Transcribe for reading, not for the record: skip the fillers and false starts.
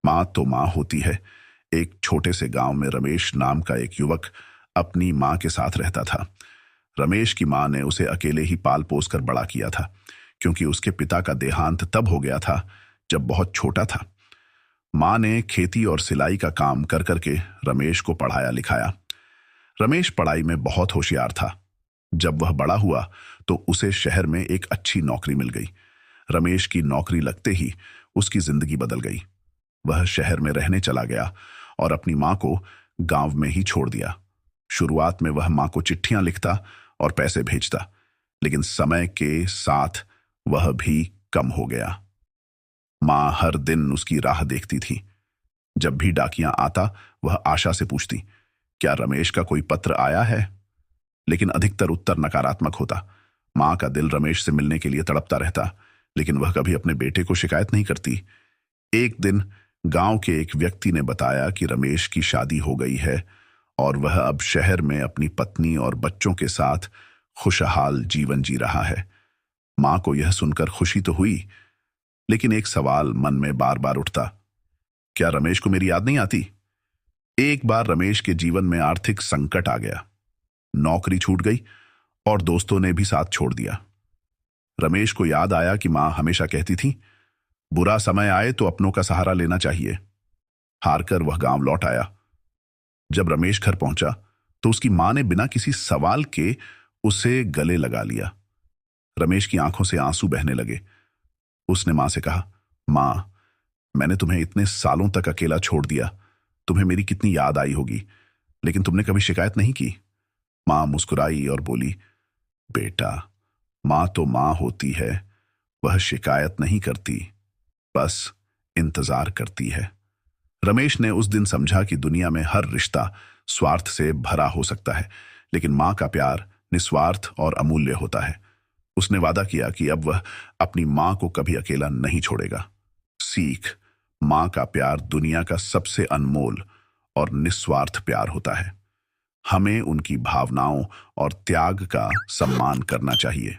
माँ तो माँ होती है। एक छोटे से गांव में रमेश नाम का एक युवक अपनी माँ के साथ रहता था। रमेश की माँ ने उसे अकेले ही पाल पोस कर बड़ा किया था, क्योंकि उसके पिता का देहांत तब हो गया था जब बहुत छोटा था। माँ ने खेती और सिलाई का काम कर करके रमेश को पढ़ाया लिखाया। रमेश पढ़ाई में बहुत होशियार था। जब वह बड़ा हुआ तो उसे शहर में एक अच्छी नौकरी मिल गई। रमेश की नौकरी लगते ही उसकी जिंदगी बदल गई। वह शहर में रहने चला गया और अपनी माँ को गांव में ही छोड़ दिया। शुरुआत में वह माँ को चिट्ठियां लिखता और पैसे भेजता, लेकिन समय के साथ वह भी कम हो गया। माँ हर दिन उसकी राह देखती थी। जब भी डाकिया आता वह आशा से पूछती, क्या रमेश का कोई पत्र आया है? लेकिन अधिकतर उत्तर नकारात्मक होता। माँ का दिल रमेश से मिलने के लिए तड़पता रहता, लेकिन वह कभी अपने बेटे को शिकायत नहीं करती। एक दिन गांव के एक व्यक्ति ने बताया कि रमेश की शादी हो गई है और वह अब शहर में अपनी पत्नी और बच्चों के साथ खुशहाल जीवन जी रहा है। माँ को यह सुनकर खुशी तो हुई, लेकिन एक सवाल मन में बार बार उठता, क्या रमेश को मेरी याद नहीं आती? एक बार रमेश के जीवन में आर्थिक संकट आ गया। नौकरी छूट गई और दोस्तों ने भी साथ छोड़ दिया। रमेश को याद आया कि माँ हमेशा कहती थी, बुरा समय आए तो अपनों का सहारा लेना चाहिए। हारकर वह गांव लौट आया। जब रमेश घर पहुंचा तो उसकी माँ ने बिना किसी सवाल के उसे गले लगा लिया। रमेश की आंखों से आंसू बहने लगे। उसने माँ से कहा, माँ, मैंने तुम्हें इतने सालों तक अकेला छोड़ दिया। तुम्हें मेरी कितनी याद आई होगी, लेकिन तुमने कभी शिकायत नहीं की। माँ मुस्कुराई और बोली, बेटा, माँ तो माँ होती है। वह शिकायत नहीं करती, बस इंतजार करती है। रमेश ने उस दिन समझा कि दुनिया में हर रिश्ता स्वार्थ से भरा हो सकता है, लेकिन माँ का प्यार निस्वार्थ और अमूल्य होता है। उसने वादा किया कि अब वह अपनी माँ को कभी अकेला नहीं छोड़ेगा। सीख, माँ का प्यार दुनिया का सबसे अनमोल और निस्वार्थ प्यार होता है। हमें उनकी भावनाओं और त्याग का सम्मान करना चाहिए।